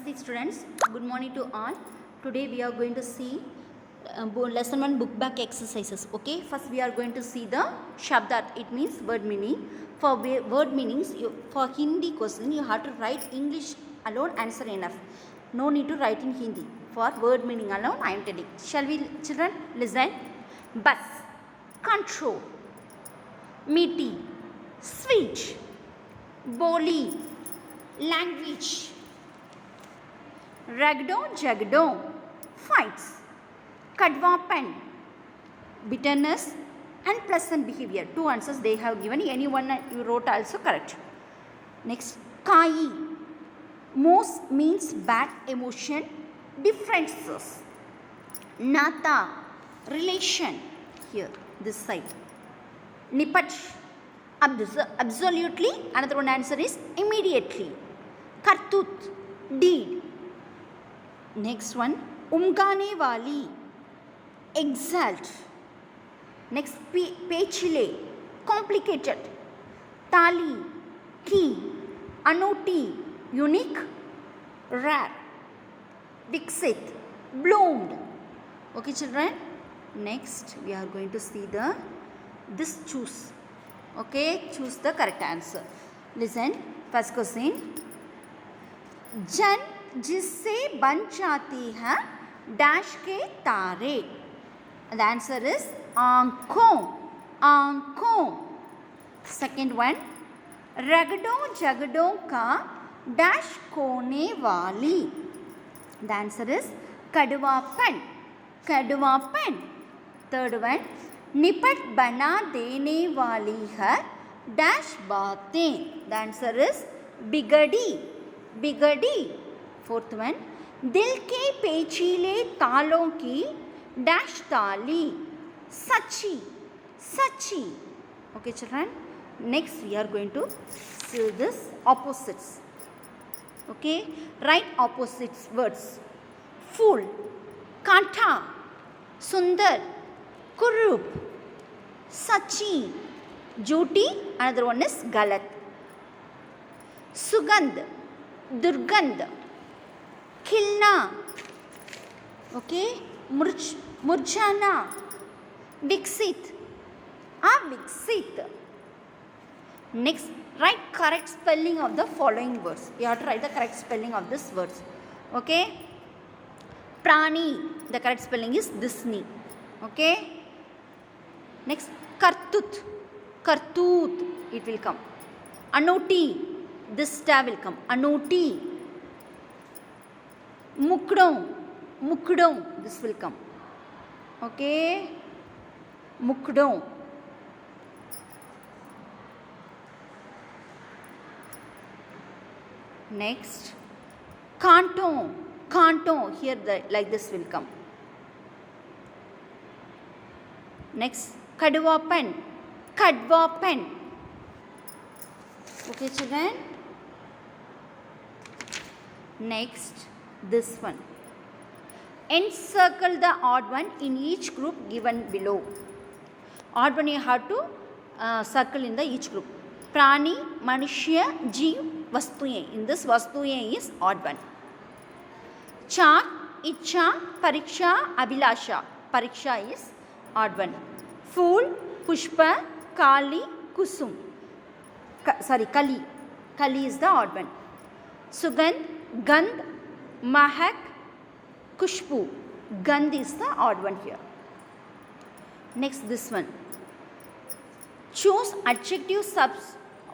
Namaste students, good morning to all. Today we are going to see lesson 1 book back exercises. Okay, first we are going to see the Shabdat, it means word meaning. For word meanings, for Hindi question you have to write English alone, answer enough. No need to write in Hindi. For word meaning alone I am telling. Shall we children listen? Bus, control, meaty, sweet, boli, language, ragdo jagdo, fights, kadwa pen, bitterness and pleasant behavior. Two answers they have given. Any one you wrote also correct. Next, kai, most means bad emotion, differences. Nata, relation, here this side. Nipat, absolutely, another one answer is immediately. Kartut, deed. Next one, umgane wali, exalt. Next, pechile, complicated. Tali, key. Anoti, unique, rare. Dixit, bloomed. Okay children, next we are going to see this choose. Okay, choose the correct answer. Listen, first question. जन जिससे बन जाती है dash के तारे. The answer is आंखों, आंखों. Second one, रगड़ों जगड़ों का डैश कोने वाली. The answer is कड़वापन, कड़वापन. Third one, निपट बना देने वाली है डैश बातें. The answer is बिगड़ी, बिगड़ी. Fourth one, दिल के पेचीले तालों की डैश ताली. सच्ची, सच्ची. Okay children, next we are going to see this opposites. Okay, write opposites words. Fool, कांटा, सुंदर, कुरूप, सच्ची, झूठी, another one is गलत. सुगंध, दुर्गंध, खिलना. Okay, मुरझाना, विकसित, अविकसित. Next, write correct spelling of the following words. You have to write the correct spelling of these words. Okay, prani, the correct spelling is disney. Okay, next, kartut, kartut, it will come. Anoti, this tab will come. Anoti. Mukdon, mukdon, this will come. Okay, mukdon. Next, kanton, kanton, here like this will come. Next, kadwa pen, kadwa pen. Okay children, next this one, encircle the odd one in each group given below. Odd one you have to circle in the each group. Prani, manushya, jeev, vastuye. In this vastuye is odd one. Cha, icha, pariksha, abhilasha. Pariksha is odd one. Fool, pushpa, kali, kusum. Kali. Kali is the odd one. Sugandh, gandh, mahak, kushbu. Gandh is the odd one here. Next this one. Choose adjective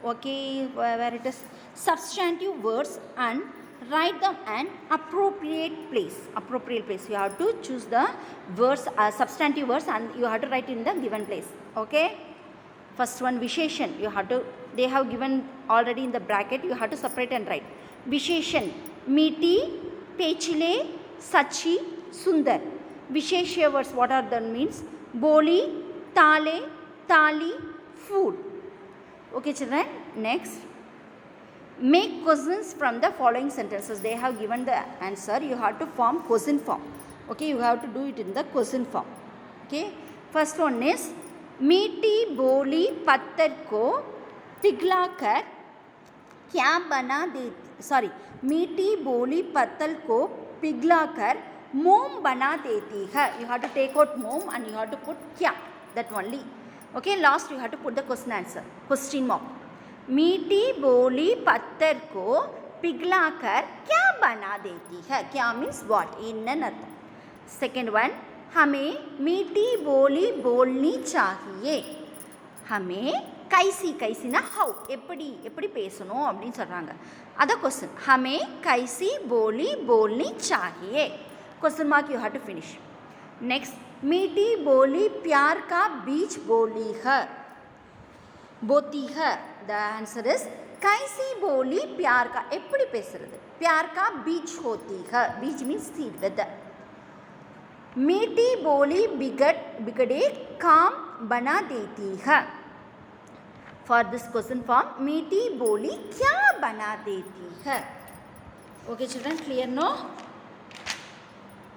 okay, where it is substantive words and write them an appropriate place. Appropriate place. You have to choose the words, substantive words, and you have to write in the given place. Okay. First one, Visheshan. You have to. They have given already in the bracket. You have to separate and write. Visheshan, meaty, pechile, sachi, sundar. Visheshya words. What are the means? Boli, tale, tali, food. Okay children, next, make questions from the following sentences. They have given the answer. You have to form question form. Okay, you have to do it in the question form. Okay, first one is मीठी बोली पत्थर को पिघलाकर क्या बना sorry मीठी बोली पत्तल को पिघलाकर मोम बना देती है. You have to take out मोम and you have to put क्या, that only. Okay, last you have to put the question answer, question mark. मीठी बोली पत्थर को पिघलाकर क्या बना देती है. क्या means what, என்னன்னு அர்த்தம். Second one, हमें मीठी बोली बोलनी चाहिए. हमें कैसी, कैसीना how, எப்படி எப்படி பேசணும் அப்படின்னு சொல்கிறாங்க. அதான் கொஸ்டின். हमें कैसी बोली बोलनी चाहिए. Question mark you have to finish. Next, मीठी बोली प्यार का बीज बोली है, बोती है. द आंसर इज कैसी बोली प्यार का எப்படி பேசுறது. प्यार का बीज होती है. बीज मीन्स सीड, विद. मीठी बोली बिगड़े काम बना देती है. For this question form, मीठी बोली क्या बना देती है. Okay children, clear no?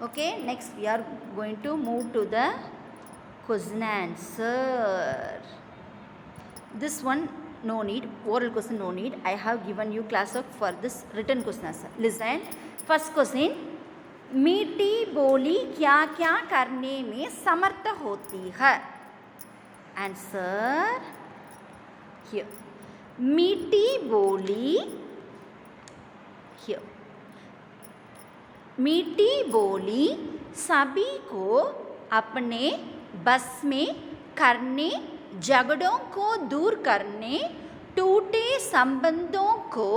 Okay, next we are going to move to the question answer. This one no need, oral question no need. I have given you class work for this written question answer. Listen, first question, मीठी बोली क्या क्या करने में समर्थ होती है. Answer here. मीठी बोली here. मीठी बोली सभी को अपने बस में करने, झगड़ों को दूर करने, टूटे संबंधों को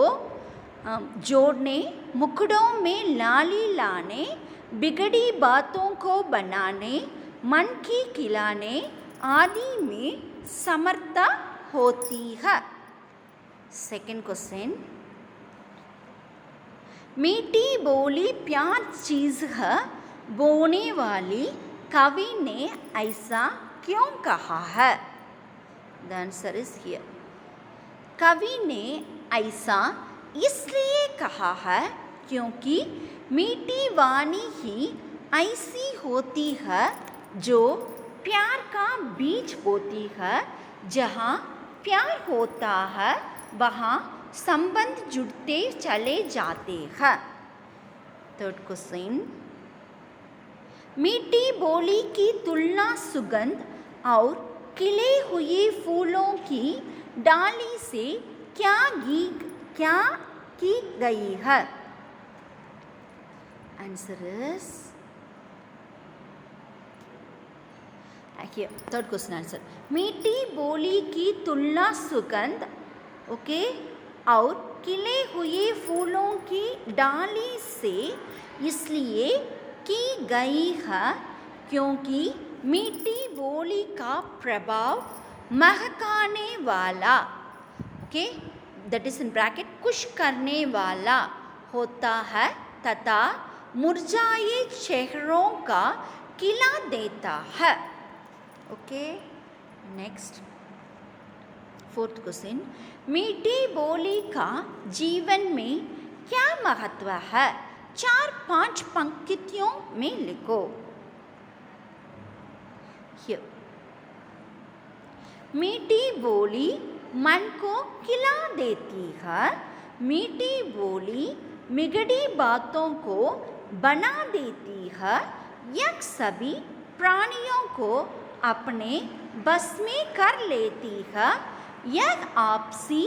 जोड़ने, मुखड़ों में लाली लाने, बिगड़ी बातों को बनाने, मन की खिलाने आदि में समर्थ होती है. सेकंड क्वेश्चन, मीठी बोली प्यार चीज है, बोने वाली कवि ने ऐसा क्यों कहा है. The answer is here. कवि ने ऐसा इसलिए कहा है क्योंकि मीठी वाणी ही ऐसी होती है जो प्यार का बीज बोती है. जहाँ प्यार होता है वहाँ संबंध जुड़ते चले जाते हैं. थर्ड क्वेश्चन, मीठी बोली की तुलना सुगंध और खिले हुए फूलों की डाली से क्या की गई है. Answer is here. Third question answer. मीठी बोली की तुलना सुगंध, ओके, और खिले हुए फूलों की डाली से इसलिए की गई है क्योंकि मीठी बोली का प्रभाव महकाने वाला, okay, that is in bracket खुश करने वाला होता है तथा मुरझाए चेहरों का खिला देता है. Okay, next, fourth question, मीठी बोली का जीवन में क्या महत्व है. 4-5 पंक्तियों में लिखो. Here, मीठी बोली मन को खिला देती है. मीठी बोली बिगड़ी बातों को बना देती है. यह सभी प्राणियों को अपने बस में कर लेती है. यह आपसी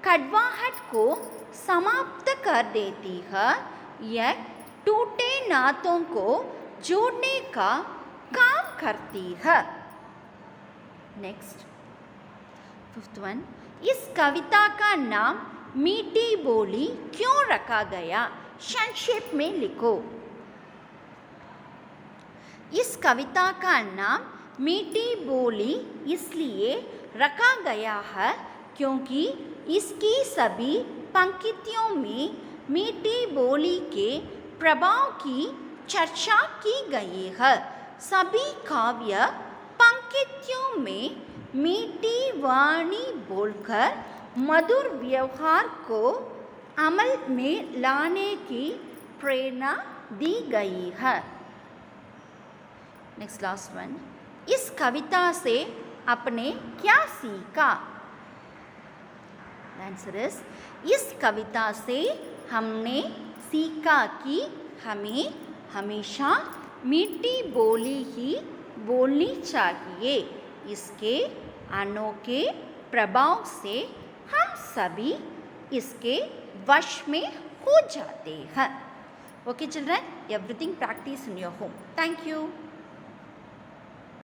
कड़वाहट को समाप्त कर देती है. यह टूटे नातों को जोड़ने का काम करती है. नेक्स्ट, फिफ्थ वन, इस कविता का नाम मीठी बोली क्यों रखा गया. संक्षेप में लिखो. इस कविता का नाम मीठी बोली इसलिए रखा गया है क्योंकि इसकी सभी पंक्तियों में मीठी बोली के प्रभाव की चर्चा की गई है. सभी काव्य पंक्तियों में मीठी वाणी बोलकर मधुर व्यवहार को अमल में लाने की प्रेरणा दी गई है. नेक्स्ट, लास्ट वन, इस कविता से आपने क्या सीखा. आंसर इज इस कविता से हमने सीखा कि हमें हमेशा मीठी बोली ही बोलनी चाहिए। इसके अनोखे प्रभाव से हम सभी इसके वश में हो जाते हैं। Okay children, everything practice in your home. Thank you.